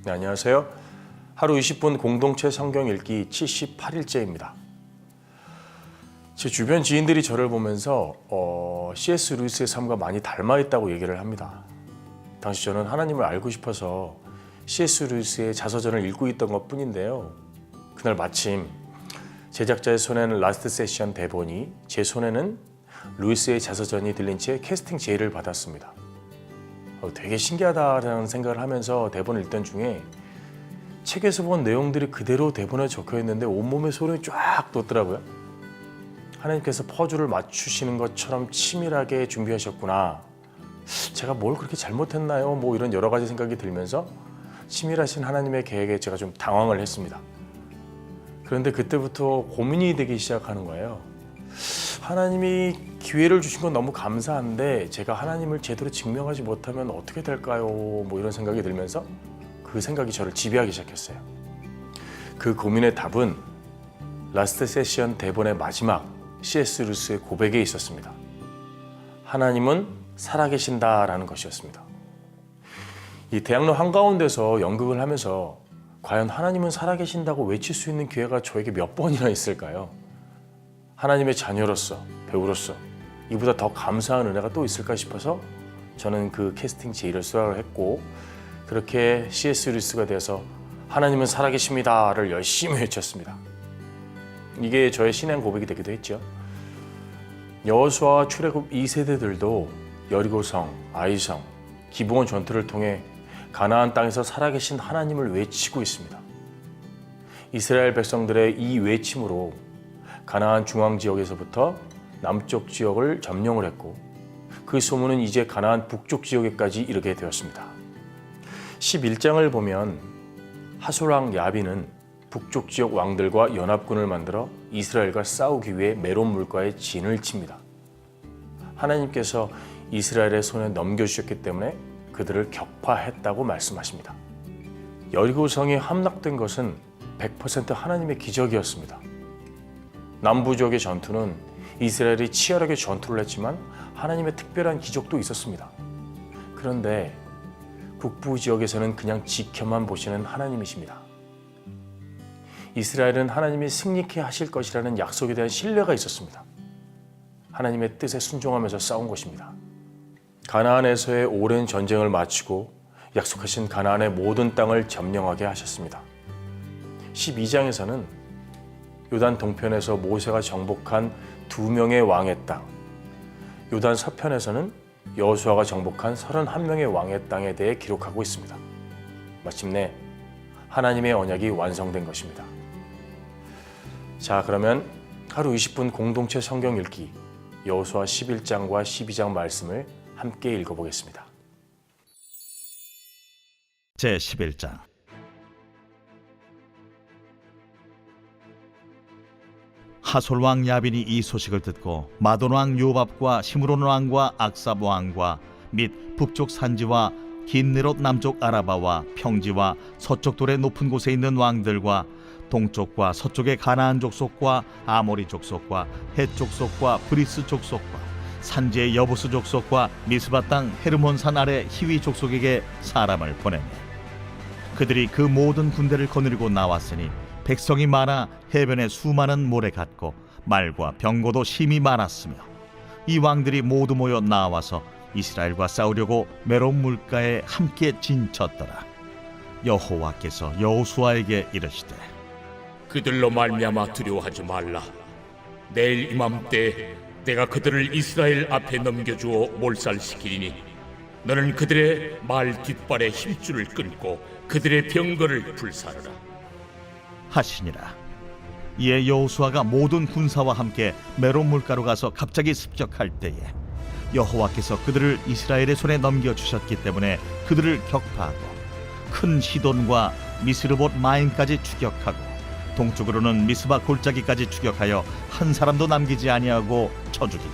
네, 안녕하세요. 하루 20분 공동체 성경 읽기 78일째입니다. 제 주변 지인들이 저를 보면서 C.S. 루이스의 삶과 많이 닮아 있다고 얘기를 합니다. 당시 저는 하나님을 알고 싶어서 C.S. 루이스의 자서전을 읽고 있던 것뿐인데요. 그날 마침 제작자의 손에는 라스트 세션 대본이, 제 손에는 루이스의 자서전이 들린 채 캐스팅 제의를 받았습니다. 되게 신기하다라는 생각을 하면서 대본을 읽던 중에 책에서 본 내용들이 그대로 대본에 적혀 있는데 온몸에 소름이 쫙 돋더라고요. 하나님께서 퍼즐을 맞추시는 것처럼 치밀하게 준비하셨구나. 제가 뭘 그렇게 잘못했나요? 이런 여러 가지 생각이 들면서 치밀하신 하나님의 계획에 제가 좀 당황을 했습니다. 그런데 그때부터 고민이 되기 시작하는 거예요. 하나님이 기회를 주신 건 너무 감사한데 제가 하나님을 제대로 증명하지 못하면 어떻게 될까요? 이런 생각이 들면서 그 생각이 저를 지배하기 시작했어요. 그 고민의 답은 라스트 세션 대본의 마지막 C.S. 루이스의 고백에 있었습니다. 하나님은 살아계신다라는 것이었습니다. 이 대학로 한가운데서 연극을 하면서 과연 하나님은 살아계신다고 외칠 수 있는 기회가 저에게 몇 번이나 있을까요? 하나님의 자녀로서, 배우로서 이보다 더 감사한 은혜가 또 있을까 싶어서 저는 그 캐스팅 제의를 수락을 했고, 그렇게 C.S. 루이스가 되어서 하나님은 살아계십니다를 열심히 외쳤습니다. 이게 저의 신앙 고백이 되기도 했죠. 여호수아와 출애굽 2세대들도 여리고성, 아이성, 기브온 전투를 통해 가나안 땅에서 살아계신 하나님을 외치고 있습니다. 이스라엘 백성들의 이 외침으로 가나안 중앙 지역에서부터 남쪽 지역을 점령을 했고, 그 소문은 이제 가나안 북쪽 지역에까지 이르게 되었습니다. 11장을 보면 하솔왕 야빈은 북쪽 지역 왕들과 연합군을 만들어 이스라엘과 싸우기 위해 메론 물가에 진을 칩니다. 하나님께서 이스라엘의 손에 넘겨주셨기 때문에 그들을 격파했다고 말씀하십니다. 여리고성이 함락된 것은 100% 하나님의 기적이었습니다. 남부 지역의 전투는 이스라엘이 치열하게 전투를 했지만 하나님의 특별한 기적도 있었습니다. 그런데 북부 지역에서는 그냥 지켜만 보시는 하나님이십니다. 이스라엘은 하나님이 승리케 하실 것이라는 약속에 대한 신뢰가 있었습니다. 하나님의 뜻에 순종하면서 싸운 것입니다. 가나안에서의 오랜 전쟁을 마치고 약속하신 가나안의 모든 땅을 점령하게 하셨습니다. 12장에서는 요단 동편에서 모세가 정복한 2명의 왕의 땅, 요단 서편에서는 여호수아가 정복한 31명의 왕의 땅에 대해 기록하고 있습니다. 마침내 하나님의 언약이 완성된 것입니다. 자, 그러면 하루 20분 공동체 성경 읽기 여호수아 11장과 12장 말씀을 함께 읽어보겠습니다. 제11장. 하솔왕 야빈이 이 소식을 듣고 마돈왕 요밥과 시므론 왕과 악삽 왕과 및 북쪽 산지와 긴네롯 남쪽 아라바와 평지와 서쪽 돌의 높은 곳에 있는 왕들과 동쪽과 서쪽의 가나안 족속과 아모리 족속과 헷 족속과 브리스 족속과 산지의 여부스 족속과 미스바 땅 헤르몬 산 아래 히위 족속에게 사람을 보내매 그들이 그 모든 군대를 거느리고 나왔으니 백성이 많아 해변에 수많은 모래 같고 말과 병거도 심히 많았으며 이 왕들이 모두 모여 나와서 이스라엘과 싸우려고 메론 물가에 함께 진쳤더라. 여호와께서 여호수아에게 이르시되 그들로 말미암아 두려워하지 말라. 내일 이맘때 내가 그들을 이스라엘 앞에 넘겨주어 몰살시키리니 너는 그들의 말 뒷발에 힘줄을 끊고 그들의 병거를 불사르라 하시니라. 이에 여호수아가 모든 군사와 함께 메론 물가로 가서 갑자기 습격할 때에 여호와께서 그들을 이스라엘의 손에 넘겨주셨기 때문에 그들을 격파하고 큰 시돈과 미스르봇 마임까지 추격하고 동쪽으로는 미스바 골짜기까지 추격하여 한 사람도 남기지 아니하고 쳐 죽이고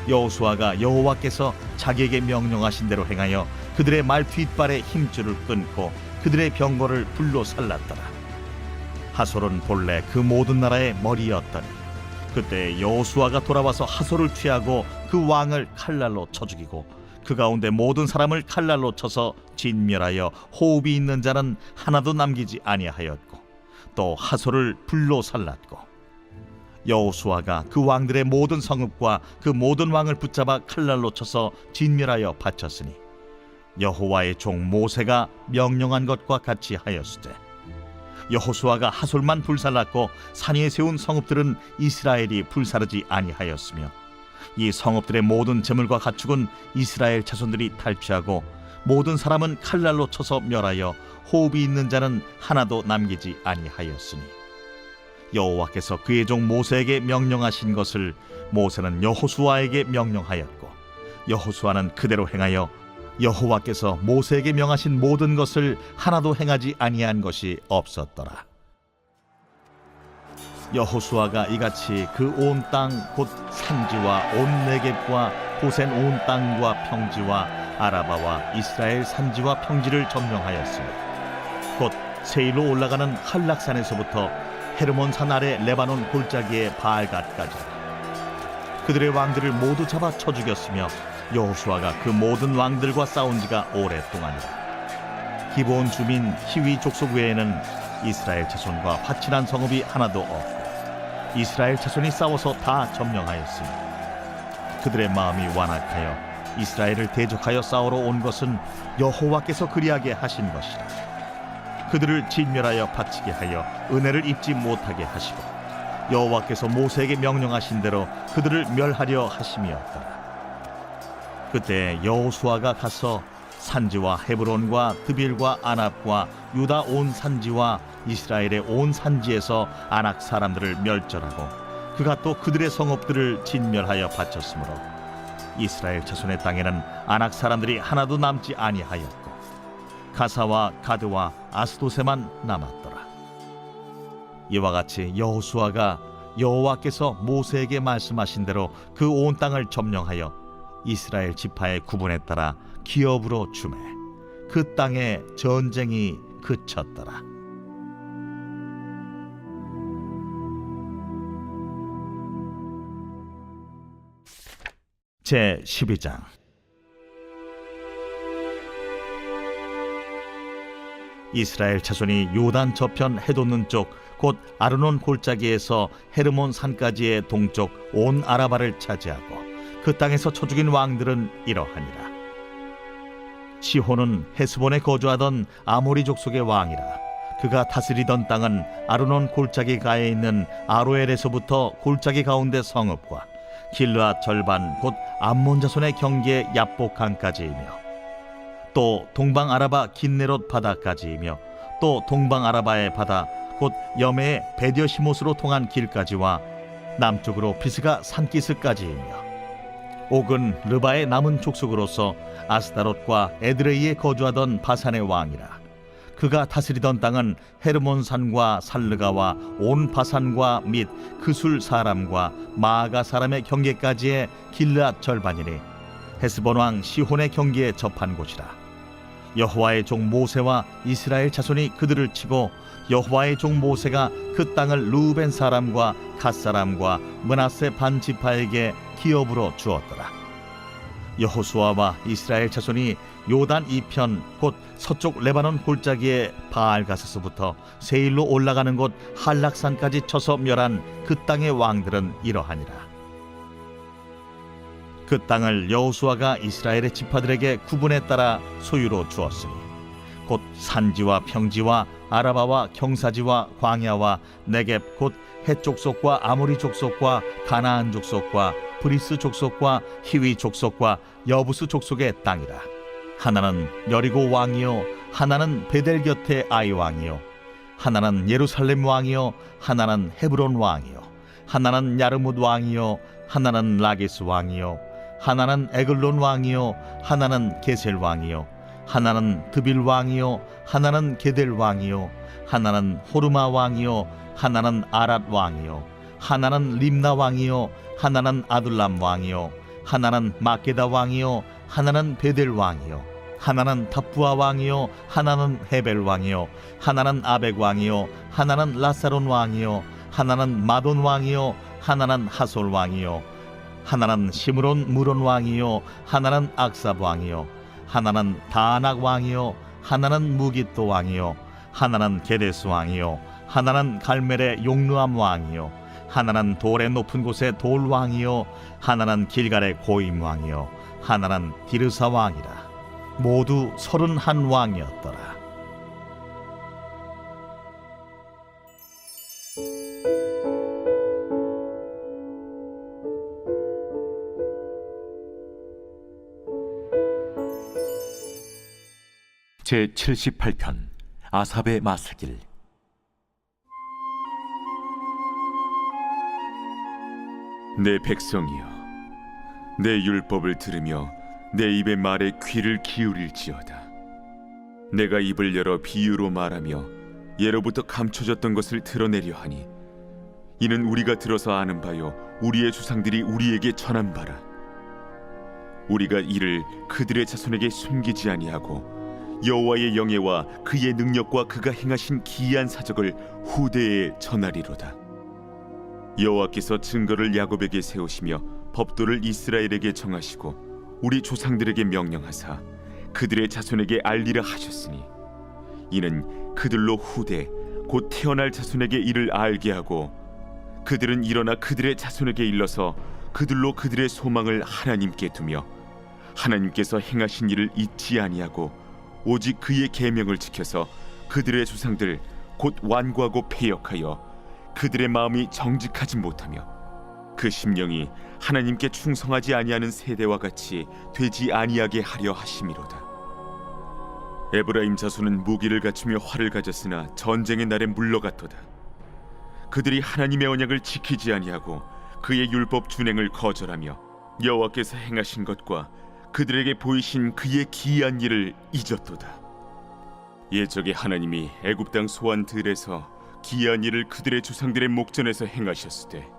여호수아가 여호와께서 자기에게 명령하신 대로 행하여 그들의 말 뒷발에 힘줄을 끊고 그들의 병거를 불로 살랐더라. 하솔은 본래 그 모든 나라의 머리였더니 그때 여호수아가 돌아와서 하솔을 취하고 그 왕을 칼날로 쳐 죽이고 그 가운데 모든 사람을 칼날로 쳐서 진멸하여 호흡이 있는 자는 하나도 남기지 아니하였고 또 하솔을 불로 살랐고 여호수아가 그 왕들의 모든 성읍과 그 모든 왕을 붙잡아 칼날로 쳐서 진멸하여 바쳤으니 여호와의 종 모세가 명령한 것과 같이 하였으되 여호수아가 하솔만 불살랐고 산 위에 세운 성읍들은 이스라엘이 불사르지 아니하였으며 이 성읍들의 모든 재물과 가축은 이스라엘 자손들이 탈취하고 모든 사람은 칼날로 쳐서 멸하여 호흡이 있는 자는 하나도 남기지 아니하였으니 여호와께서 그의 종 모세에게 명령하신 것을 모세는 여호수아에게 명령하였고 여호수아는 그대로 행하여 여호와께서 모세에게 명하신 모든 것을 하나도 행하지 아니한 것이 없었더라. 여호수아가 이같이 그 온 땅 곧 산지와 온 네겝과 고센 온 땅과 평지와 아라바와 이스라엘 산지와 평지를 점령하였으며 곧 세일로 올라가는 한락산에서부터 헤르몬산 아래 레바논 골짜기의 바알갓까지 그들의 왕들을 모두 잡아 쳐 죽였으며 여호수아가 그 모든 왕들과 싸운 지가 오랫동안이라. 기브온 주민 히위 족속 외에는 이스라엘 자손과 화친한 성읍이 하나도 없고 이스라엘 자손이 싸워서 다 점령하였으니 그들의 마음이 완악하여 이스라엘을 대적하여 싸우러 온 것은 여호와께서 그리하게 하신 것이라. 그들을 진멸하여 바치게 하여 은혜를 입지 못하게 하시고 여호와께서 모세에게 명령하신 대로 그들을 멸하려 하심이었더라. 그때 여호수아가 가서 산지와 헤브론과 드빌과 아납과 유다 온 산지와 이스라엘의 온 산지에서 아낙 사람들을 멸절하고 그가 또 그들의 성읍들을 진멸하여 바쳤으므로 이스라엘 자손의 땅에는 아낙 사람들이 하나도 남지 아니하였고 가사와 가드와 아스도세만 남았더라. 이와 같이 여호수아가 여호와께서 모세에게 말씀하신 대로 그 온 땅을 점령하여 이스라엘 지파의 구분에 따라 기업으로 주매 그 땅에 전쟁이 그쳤더라. 제 12장. 이스라엘 자손이 요단 저편 해돋는 쪽 곧 아르논 골짜기에서 헤르몬 산까지의 동쪽 온 아라바를 차지하고 그 땅에서 쳐 죽인 왕들은 이러하니라. 시혼은 헤스본에 거주하던 아모리 족속의 왕이라. 그가 다스리던 땅은 아르논 골짜기 가에 있는 아로엘에서부터 골짜기 가운데 성읍과 길르앗 절반 곧 암몬 자손의 경계 야복강까지이며 또 동방 아라바 긴네롯 바다까지이며 또 동방 아라바의 바다 곧 여매의 베디어시못으로 통한 길까지와 남쪽으로 비스가 산기스까지이며 옥은 르바의 남은 족속으로서 아스다롯과 에드레이에 거주하던 바산의 왕이라. 그가 다스리던 땅은 헤르몬산과 살르가와 온 바산과 및 그술 사람과 마아가 사람의 경계까지의 길르앗 절반이니 헤스본 왕 시혼의 경계에 접한 곳이라. 여호와의 종 모세와 이스라엘 자손이 그들을 치고 여호와의 종 모세가 그 땅을 루벤 사람과 갓 사람과 므낫세 반 지파에게 기업으로 주었더라. 여호수아와 이스라엘 자손이 요단 이편 곧 서쪽 레바논 골짜기의 바알가스서부터 세일로 올라가는 곳 한락산까지 쳐서 멸한 그 땅의 왕들은 이러하니라. 그 땅을 여호수아가 이스라엘의 지파들에게 구분에 따라 소유로 주었으니 곧 산지와 평지와 아라바와 경사지와 광야와 네겝 곧 헷 족속과 아모리 족속과 가나안 족속과 브리스 족속과 히위 족속과 여부스 족속의 땅이라. 하나는 여리고 왕이요 하나는 베델 곁의 아이 왕이요 하나는 예루살렘 왕이요 하나는 헤브론 왕이요 하나는 야르뭇 왕이요 하나는 라기스 왕이요 하나는 에글론 왕이요 하나는 게셀 왕이요 하나는 드빌 왕이요 하나는 게델 왕이요 하나는 호르마 왕이요 하나는 아랏 왕이요 하나는 림나 왕이요 하나는 아둘람 왕이요 하나는 마게다 왕이요 하나는 베델 왕이요 하나는 답부아 왕이요 하나는 헤벨 왕이요 하나는 아벡 왕이요 하나는 라사론 왕이요 하나는 마돈 왕이요 하나는 하솔 왕이요 하나는 시므론 무론 왕이요 하나는 악삽 왕이요 하나는 다낙 왕이요 하나는 무깃도 왕이요 하나는 게데스 왕이요 하나는 갈멜의 용르암 왕이요 하나는 돌의 높은 곳의 돌 왕이요 하나는 길갈의 고임 왕이요 하나는 디르사 왕이라. 모두 31 왕이었더라. 제 78편 아삽의 마스길. 내 백성이여, 내 율법을 들으며 내 입의 말에 귀를 기울일지어다. 내가 입을 열어 비유로 말하며 예로부터 감춰졌던 것을 드러내려 하니 이는 우리가 들어서 아는 바요 우리의 조상들이 우리에게 전한 바라. 우리가 이를 그들의 자손에게 숨기지 아니하고 여호와의 영예와 그의 능력과 그가 행하신 기이한 사적을 후대에 전하리로다. 여호와께서 증거를 야곱에게 세우시며 법도를 이스라엘에게 정하시고 우리 조상들에게 명령하사 그들의 자손에게 알리라 하셨으니 이는 그들로 후대 곧 태어날 자손에게 이를 알게 하고 그들은 일어나 그들의 자손에게 일러서 그들로 그들의 소망을 하나님께 두며 하나님께서 행하신 일을 잊지 아니하고 오직 그의 계명을 지켜서 그들의 조상들 곧 완고하고 패역하여 그들의 마음이 정직하지 못하며 그 심령이 하나님께 충성하지 아니하는 세대와 같이 되지 아니하게 하려 하심이로다. 에브라임 자손은 무기를 갖추며 활을 가졌으나 전쟁의 날에 물러갔도다. 그들이 하나님의 언약을 지키지 아니하고 그의 율법 준행을 거절하며 여호와께서 행하신 것과 그들에게 보이신 그의 기이한 일을 잊었도다. 예적에 하나님이 애굽 땅 소안 들에서 기이한 일을 그들의 조상들의 목전에서 행하셨으되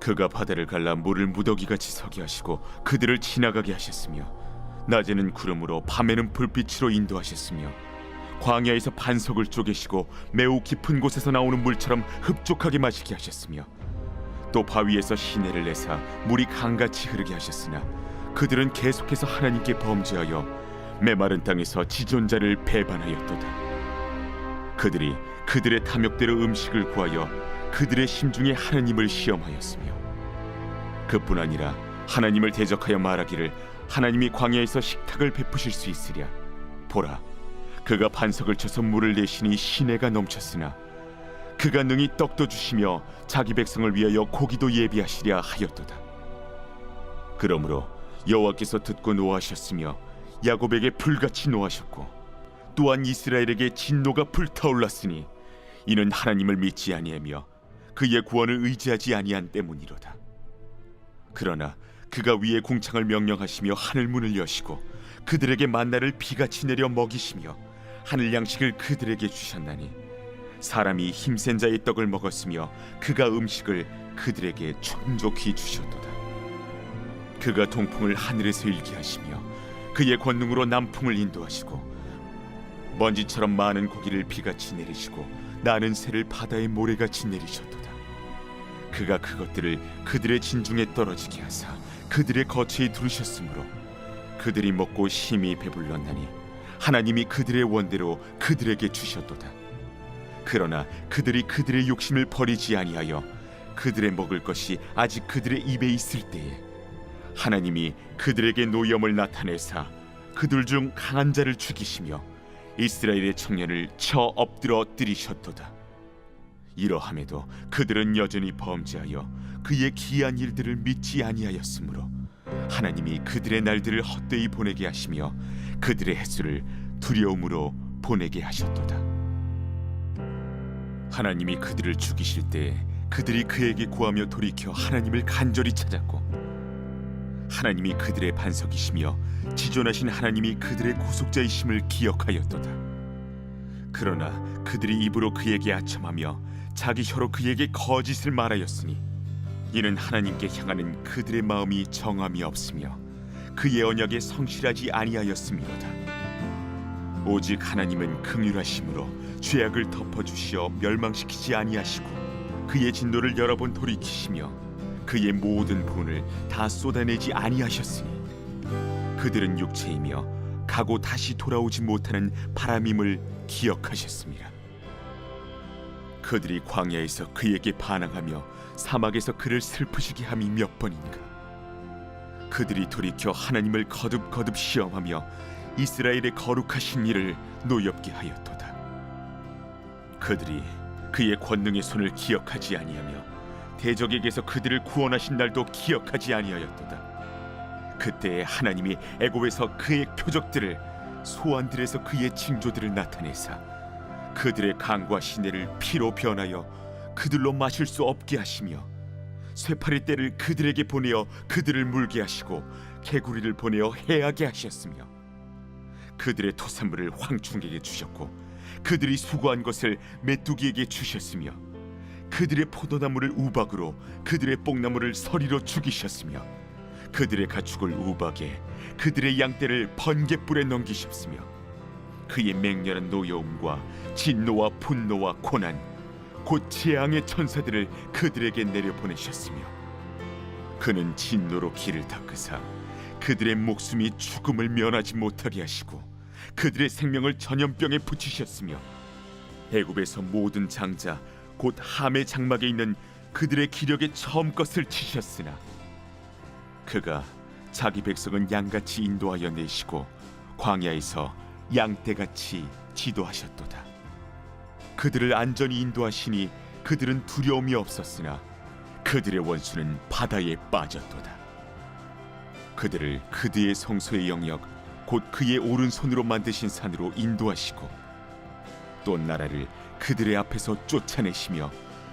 그가 바다를 갈라 물을 무더기같이 서게 하시고 그들을 지나가게 하셨으며 낮에는 구름으로 밤에는 불빛으로 인도하셨으며 광야에서 반석을 쪼개시고 매우 깊은 곳에서 나오는 물처럼 흡족하게 마시게 하셨으며 또 바위에서 시내를 내사 물이 강같이 흐르게 하셨으나 그들은 계속해서 하나님께 범죄하여 메마른 땅에서 지존자를 배반하였도다. 그들이 그들의 탐욕대로 음식을 구하여 그들의 심중에 하나님을 시험하였으며 그뿐 아니라 하나님을 대적하여 말하기를 하나님이 광야에서 식탁을 베푸실 수 있으랴. 보라, 그가 반석을 쳐서 물을 내시니 시내가 넘쳤으나 그가 능히 떡도 주시며 자기 백성을 위하여 고기도 예비하시랴 하였도다. 그러므로 여호와께서 듣고 노하셨으며 야곱에게 불같이 노하셨고 또한 이스라엘에게 진노가 불타올랐으니 이는 하나님을 믿지 아니하며 그의 구원을 의지하지 아니한 때문이로다. 그러나 그가 위에 궁창을 명령하시며 하늘 문을 여시고 그들에게 만나를 비같이 내려 먹이시며 하늘 양식을 그들에게 주셨나니 사람이 힘센 자의 떡을 먹었으며 그가 음식을 그들에게 충족히 주셨도다. 그가 동풍을 하늘에서 일게 하시며 그의 권능으로 남풍을 인도하시고 먼지처럼 많은 고기를 비같이 내리시고 나는 새를 바다의 모래같이 내리셨도다. 그가 그것들을 그들의 진중에 떨어지게 하사 그들의 거처에 두르셨으므로 그들이 먹고 심히 배불렀나니 하나님이 그들의 원대로 그들에게 주셨도다. 그러나 그들이 그들의 욕심을 버리지 아니하여 그들의 먹을 것이 아직 그들의 입에 있을 때에 하나님이 그들에게 노염을 나타내사 그들 중 강한 자를 죽이시며 이스라엘의 청년을 쳐 엎드러 뜨리셨도다. 이러함에도 그들은 여전히 범죄하여 그의 기이한 일들을 믿지 아니하였으므로 하나님이 그들의 날들을 헛되이 보내게 하시며 그들의 횟수를 두려움으로 보내게 하셨도다. 하나님이 그들을 죽이실 때에 그들이 그에게 구하며 돌이켜 하나님을 간절히 찾았고 하나님이 그들의 반석이시며 지존하신 하나님이 그들의 구속자이심을 기억하였도다. 그러나 그들이 입으로 그에게 아첨하며 자기 혀로 그에게 거짓을 말하였으니 이는 하나님께 향하는 그들의 마음이 정함이 없으며 그의 언약에 성실하지 아니하였음이로다. 오직 하나님은 긍휼하심으로 죄악을 덮어주시어 멸망시키지 아니하시고 그의 진노를 여러 번 돌이키시며 그의 모든 본을 다 쏟아내지 아니하셨으니 그들은 육체이며 가고 다시 돌아오지 못하는 바람임을 기억하셨습니다. 그들이 광야에서 그에게 반항하며 사막에서 그를 슬프시게 함이 몇 번인가. 그들이 돌이켜 하나님을 거듭거듭 시험하며 이스라엘의 거룩하신 이를 노엽게 하였도다. 그들이 그의 권능의 손을 기억하지 아니하며 대적에게서 그들을 구원하신 날도 기억하지 아니하였도다. 그때에 하나님이 애굽에서 그의 표적들을, 소환들에서 그의 징조들을 나타내사 그들의 강과 시내를 피로 변하여 그들로 마실 수 없게 하시며, 쇠파리 떼를 그들에게 보내어 그들을 물게 하시고 개구리를 보내어 해하게 하셨으며, 그들의 토산물을 황충에게 주셨고 그들이 수고한 것을 메뚜기에게 주셨으며, 그들의 포도나무를 우박으로 그들의 뽕나무를 서리로 죽이셨으며, 그들의 가축을 우박에 그들의 양떼를 번갯불에 넘기셨으며, 그의 맹렬한 노여움과 진노와 분노와 고난 곧 재앙의 천사들을 그들에게 내려보내셨으며, 그는 진노로 길을 닦으사 그들의 목숨이 죽음을 면하지 못하게 하시고 그들의 생명을 전염병에 붙이셨으며, 애굽에서 모든 장자 곧 함의 장막에 있는 그들의 기력의 처음 것을 치셨으나 그가 자기 백성은 양같이 인도하여 내시고 광야에서 양떼같이 지도하셨도다. 그들을 안전히 인도하시니 그들은 두려움이 없었으나 그들의 원수는 바다에 빠졌도다. 그들을 그들의 성소의 영역 곧 그의 오른손으로 만드신 산으로 인도하시고 또 나라를 그들의 앞에서 쫓아내시며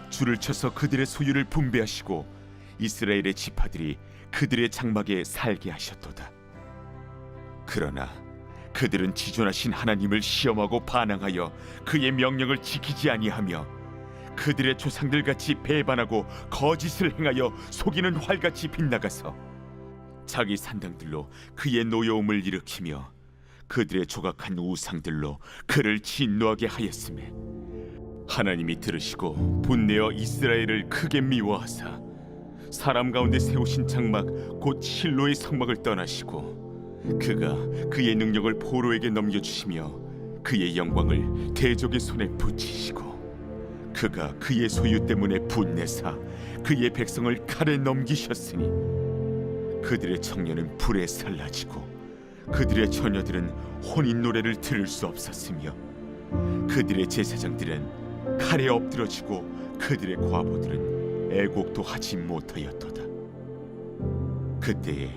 줄을 쳐서 그들의 소유를 분배하시고 이스라엘의 지파들이 그들의 장막에 살게 하셨도다. 그러나 그들은 지존하신 하나님을 시험하고 반항하여 그의 명령을 지키지 아니하며 그들의 조상들 같이 배반하고 거짓을 행하여 속이는 활같이 빗나가서 자기 산당들로 그의 노여움을 일으키며 그들의 조각한 우상들로 그를 진노하게 하였으매, 하나님이 들으시고 분내어 이스라엘을 크게 미워하사 사람 가운데 세우신 장막 곧 실로의 성막을 떠나시고 그가 그의 능력을 포로에게 넘겨주시며 그의 영광을 대적의 손에 붙이시고 그가 그의 소유 때문에 분내사 그의 백성을 칼에 넘기셨으니 그들의 청년은 불에 살라지고 그들의 처녀들은 혼인 노래를 들을 수 없었으며 그들의 제사장들은 칼에 엎드러지고 그들의 과부들은 애곡도 하지 못하였도다. 그때에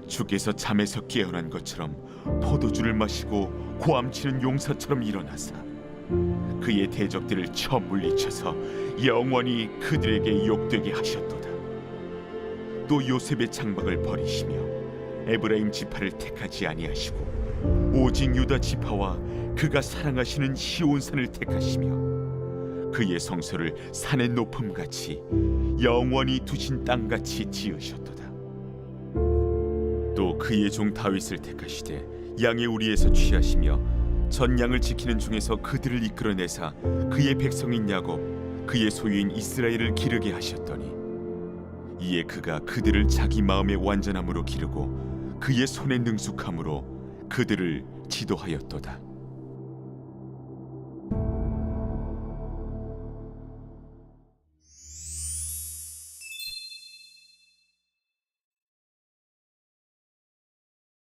주께서 잠에서 깨어난 것처럼 포도주를 마시고 고함치는 용사처럼 일어나사 그의 대적들을 쳐 물리쳐서 영원히 그들에게 욕되게 하셨도다. 또 요셉의 장막을 버리시며 에브라임 지파를 택하지 아니하시고 오직 유다 지파와 그가 사랑하시는 시온산을 택하시며 그의 성소를 산의 높음같이 영원히 두신 땅같이 지으셨도다. 또 그의 종 다윗을 택하시되 양의 우리에서 취하시며 전 양을 지키는 중에서 그들을 이끌어내사 그의 백성인 야곱 그의 소유인 이스라엘을 기르게 하셨더니 이에 그가 그들을 자기 마음의 완전함으로 기르고 그의 손의 능숙함으로 그들을 지도하였도다.